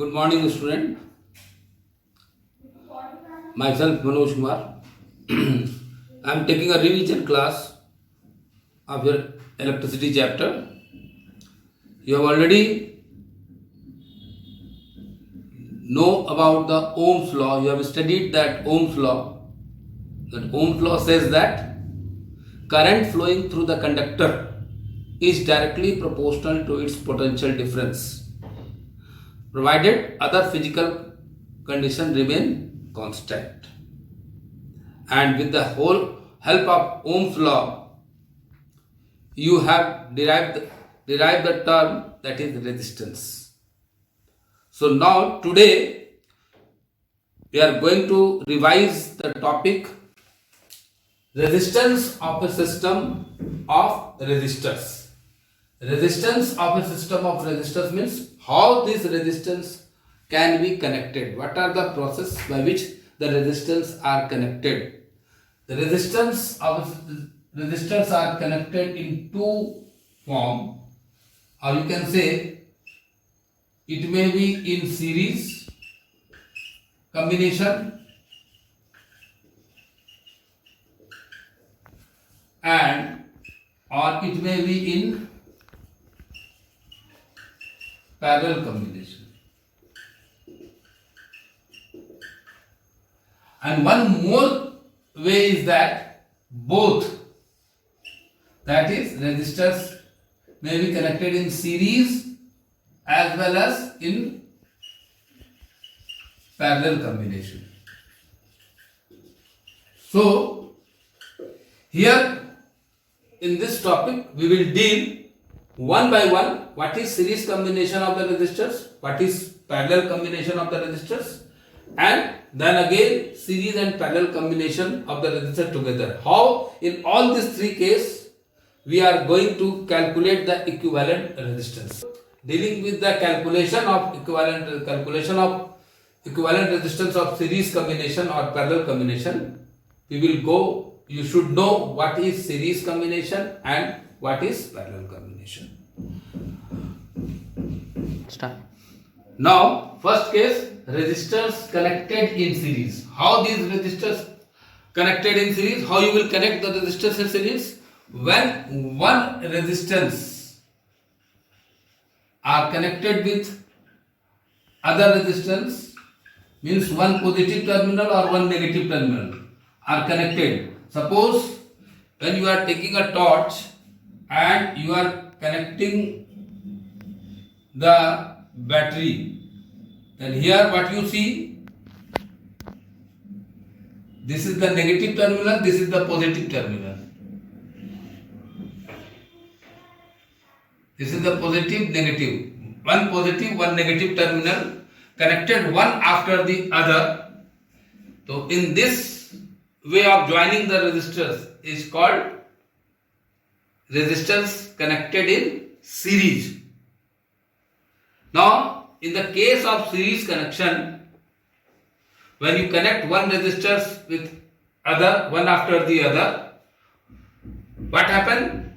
Good morning, student. Myself Manoj Kumar. I am taking a revision class of your electricity chapter. You have already know about the Ohm's law. You have studied that Ohm's law. That Ohm's law says that current flowing through the conductor is directly proportional to its potential difference, provided other physical conditions remain constant. And with the whole help of Ohm's law, you have derived the term that is resistance. So now today we are going to revise the topic resistance of a system of resistors. Resistance of a system of resistors means how this resistance can be connected. What are the process by which the resistors are connected? The resistance of resistors are connected in two form, or you can say it may be in series combination and or it may be in parallel combination. And one more way is that both, that is resistors may be connected in series as well as in parallel combination. So here in this topic we will deal one by one what is series combination of the resistors, what is parallel combination of the resistors, and then again series and parallel combination of the resistors together. How in all these three cases we are going to calculate the equivalent resistance. Dealing with the calculation of equivalent resistance of series combination or parallel combination, we will go. You should know what is series combination and what is parallel combination. Start. Now, first case, resistors connected in series. How these resistors connected in series? How you will connect the resistors in series? When one resistance are connected with other resistance, means one positive terminal or one negative terminal are connected. Suppose when you are taking a torch and you are connecting the battery, then here what you see, this is the negative terminal, this is the positive terminal. This is the positive, negative. One positive, one negative terminal connected one after the other. So in this way of joining the resistors is called resistors connected in series. Now in the case of series connection, when you connect one resistors with other, one after the other, what happens?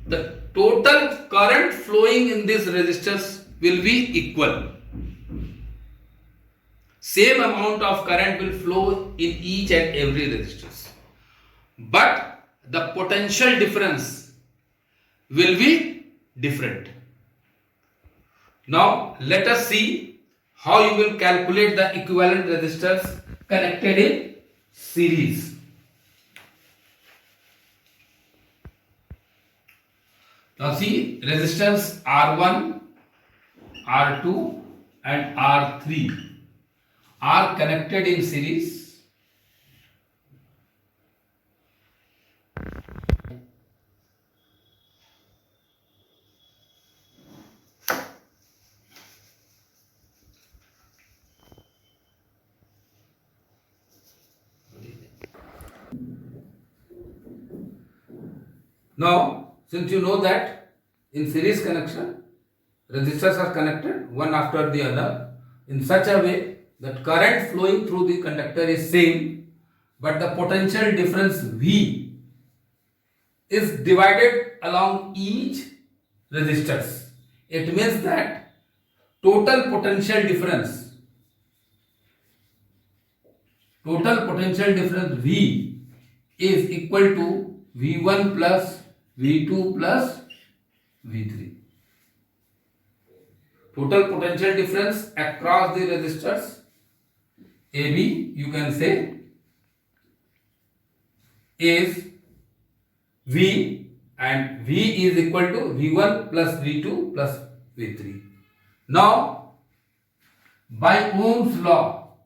The total current flowing in these resistors will be equal. Same amount of current will flow in each and every resistors, but the potential difference will be different. Now let us see how you will calculate the equivalent resistors connected in series. Now see, resistors R1, R2 and R3 are connected in series. Now, since you know that in series connection, resistors are connected one after the other in such a way that current flowing through the conductor is same, but the potential difference V is divided along each resistors. It means that total potential difference V is equal to V1 plus V2 plus V3. Total potential difference across the resistors AB, you can say, is V, and V is equal to V1 plus V2 plus V3. Now, by Ohm's law,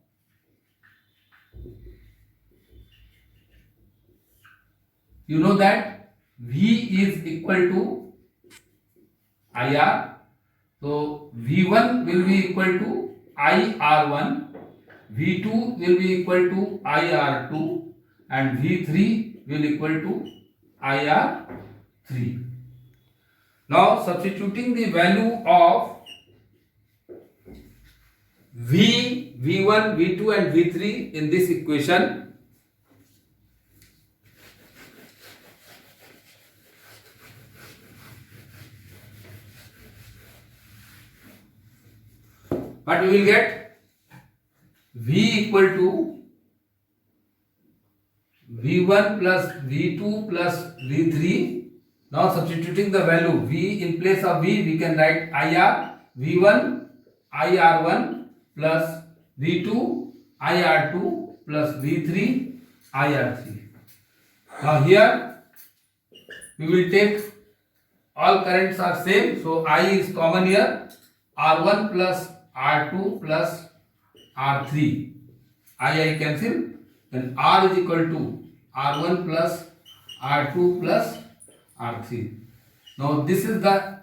you know that V is equal to IR. So, V1 will be equal to IR1, V2 will be equal to IR2, and V3 will equal to IR3. Now, substituting the value of V, V1, V2 and V3 in this equation, what we will get? V equal to V1 plus V2 plus V3. Now substituting the value V in place of V, we can write IR, V1 IR1 plus V2 IR2 plus V3 IR3. Now here we will take all currents are same, so I is common here, R1 plus R2 plus R3. I cancel, and R is equal to R1 plus R2 plus R3. Now this is the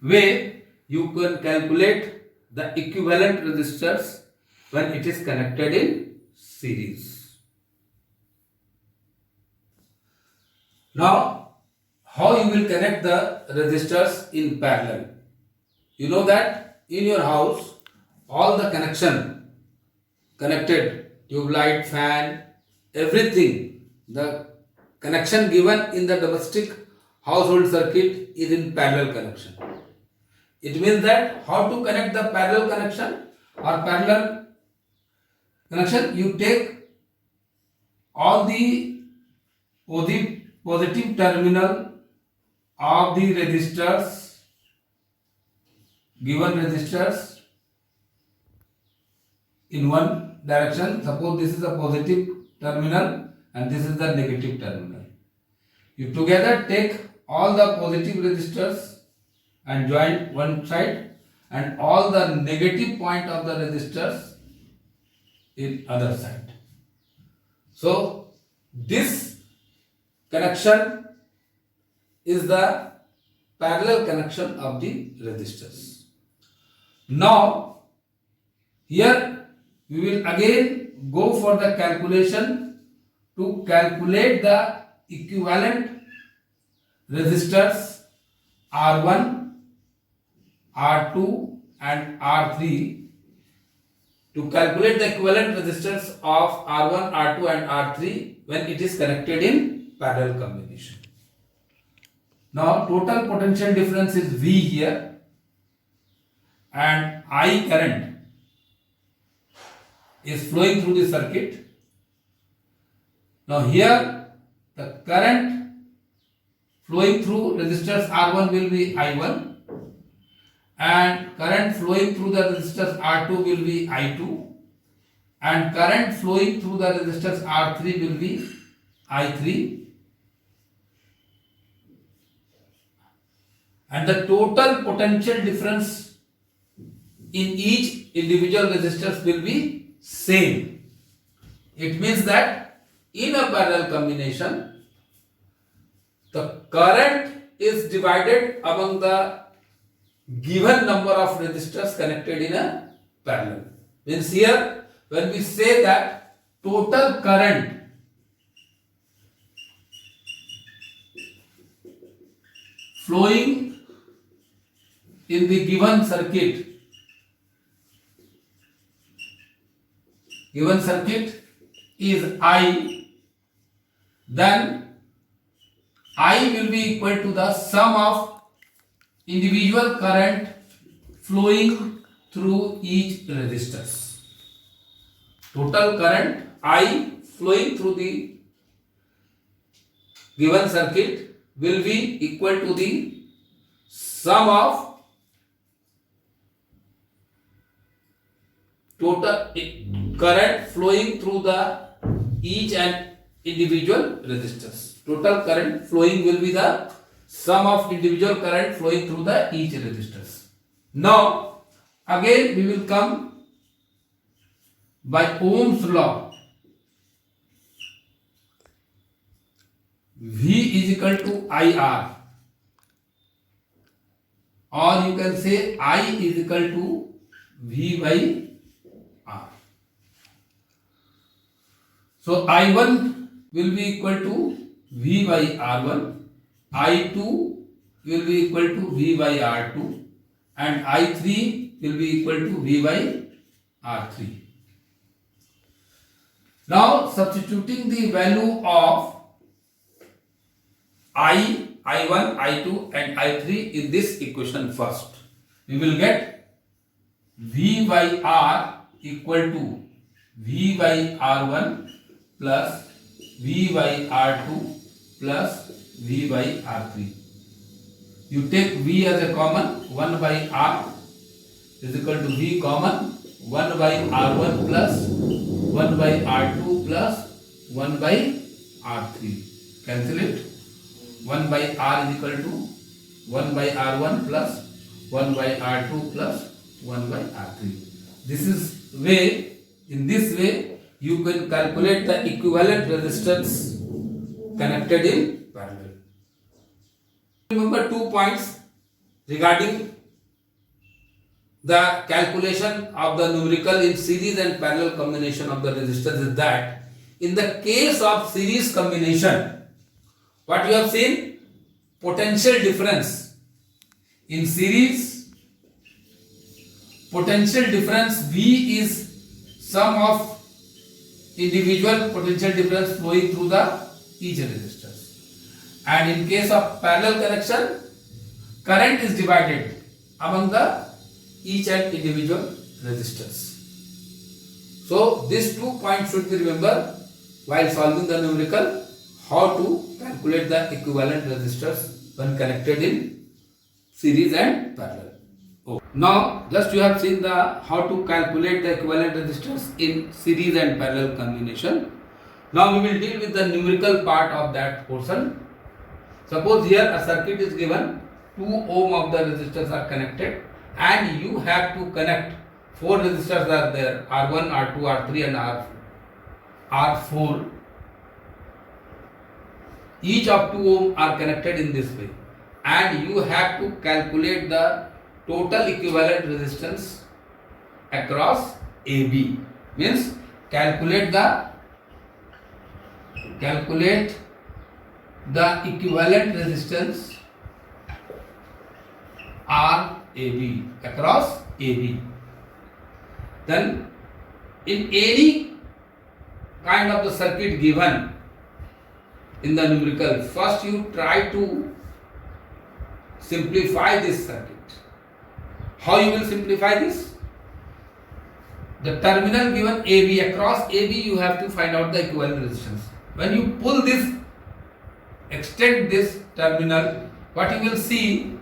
way you can calculate the equivalent resistors when it is connected in series. Now, how you will connect the resistors in parallel? You know that in your house, all the connected tube light, fan, everything, the connection given in the domestic household circuit is in parallel connection. It means that how to connect the parallel connection or parallel connection, you take all the positive terminal of the resistors, given resistors in one direction. Suppose this is a positive terminal and this is the negative terminal. You together take all the positive resistors and join one side, and all the negative point of the resistors in other side. So this connection is the parallel connection of the resistors. Now here we will again go for the calculation to calculate the equivalent resistors R1, R2 and R3. To calculate the equivalent resistors of R1, R2 and R3 when it is connected in parallel combination. Now total potential difference is V here, and I current is flowing through the circuit. Now here the current flowing through resistors R1 will be I1, and current flowing through the resistors R2 will be I2, and current flowing through the resistors R3 will be I3, and the total potential difference in each individual resistors will be same. It means that in a parallel combination, the current is divided among the given number of resistors connected in a parallel. Means here when we say that total current flowing in the given circuit is I, then I will be equal to the sum of individual current flowing through each resistance. Total current I flowing through the given circuit will be equal to the sum of total current flowing through the each and individual resistors. Total current flowing will be the sum of individual current flowing through the each resistors. Now again we will come by Ohm's law. V is equal to IR, or you can say I is equal to V by R. So I1 will be equal to V by R1, I2 will be equal to V by R2, and I3 will be equal to V by R3. Now substituting the value of I1, I2 and I3 in this equation first, we will get V by R equal to V by R1 plus V by R2 plus V by R3. You take V as a common, 1 by R is equal to V common, 1 by R1 plus 1 by R2 plus 1 by R3. Cancel it. 1 by R is equal to 1 by R1 plus 1 by R2 plus 1 by R3. This is way, in this way you can calculate the equivalent resistance connected in parallel. Remember 2 points regarding the calculation of the numerical in series and parallel combination of the resistance is that in the case of series combination, what you have seen, potential difference in series, potential difference V is sum of individual potential difference flowing through the each resistors, and in case of parallel connection, current is divided among the each and individual resistors. So these 2 points should be remembered while solving the numerical, how to calculate the equivalent resistors when connected in series and parallel. Okay. Now just you have seen the how to calculate the equivalent resistors in series and parallel combination. Now we will deal with the numerical part of that portion. Suppose here a circuit is given, 2 ohm of the resistors are connected, and you have to connect 4 resistors are there, R1, R2, R3 and R4. Each of 2 ohm are connected in this way, and you have to calculate the total equivalent resistance across AB. Means calculate the equivalent resistance RAB across AB. Then in any kind of the circuit given in the numerical, first you try to simplify this circuit. How you will simplify this? The terminal given AB, across AB you have to find out the equivalent resistance. When you pull this, extend this terminal, what you will see,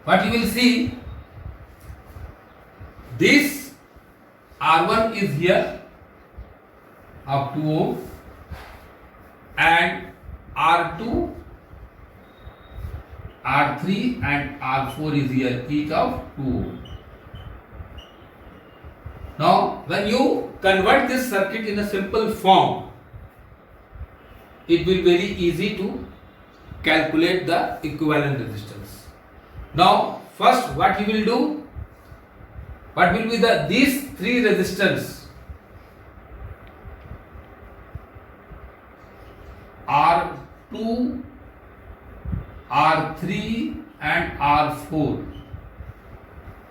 what you will see, this R1 is here of 2 ohm and R2, R3 and R4 is here, each of 2 ohm. Now when you convert this circuit in a simple form, it will be very easy to calculate the equivalent resistance. Now first what you will do, What will be these three resistors? R2, R3 and R4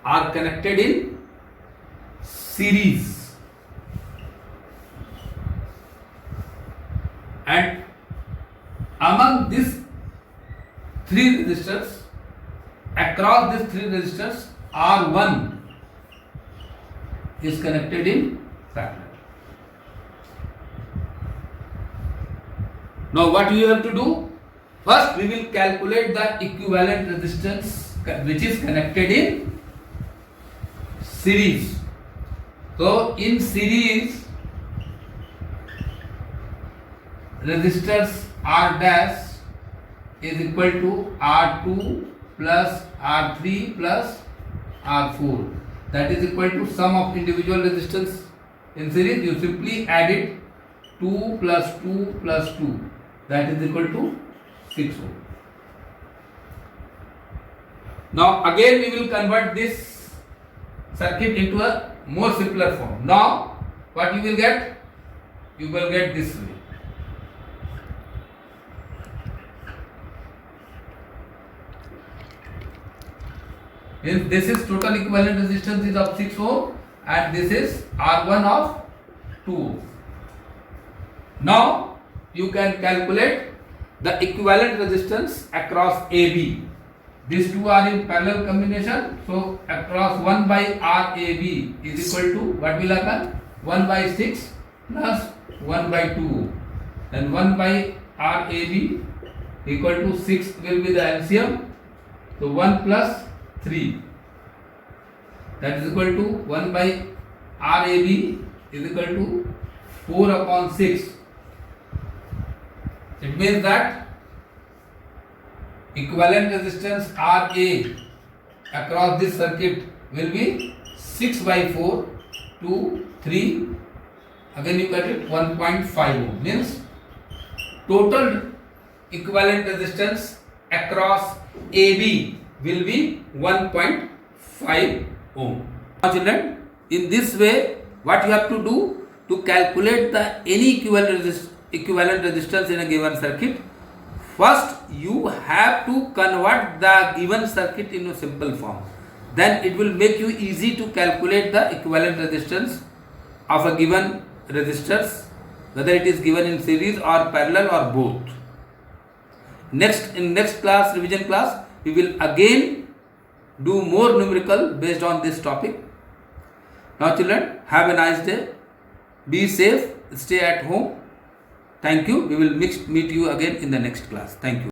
are connected in series, and among these three resistors, across these three resistors, R1 is connected in parallel. Now what you have to do? First we will calculate the equivalent resistance which is connected in series. So in series, resistors R dash is equal to R2 plus R3 plus R4. That is equal to sum of individual resistance in series. You simply add it 2 plus 2 plus 2. That is equal to 6 ohm. Now again we will convert this circuit into a more simpler form. Now what you will get? You will get this way. If this is total equivalent resistance is of 6 ohm and this is R1 of 2 ohm. Now you can calculate the equivalent resistance across AB. These two are in parallel combination, so across 1 by RAB is equal to what will happen? 1 by 6 plus 1 by 2. Then 1 by RAB equal to 6 will be the LCM. So 1 plus 3. That is equal to 1 by RAB is equal to 4 upon 6. It means that equivalent resistance RA across this circuit will be 6 by 4 to 3. Again you get it 1.5 ohm. Means total equivalent resistance across AB will be 1.5 ohm. Now children, in this way what you have to do to calculate the any equivalent resistance in a given circuit, first you have to convert the given circuit into a simple form. Then it will make you easy to calculate the equivalent resistance of a given resistors, whether it is given in series or parallel or both. In next class, revision class, we will again do more numerical based on this topic. Now children, have a nice day. Be safe, stay at home. Thank you. We will meet you again in the next class. Thank you.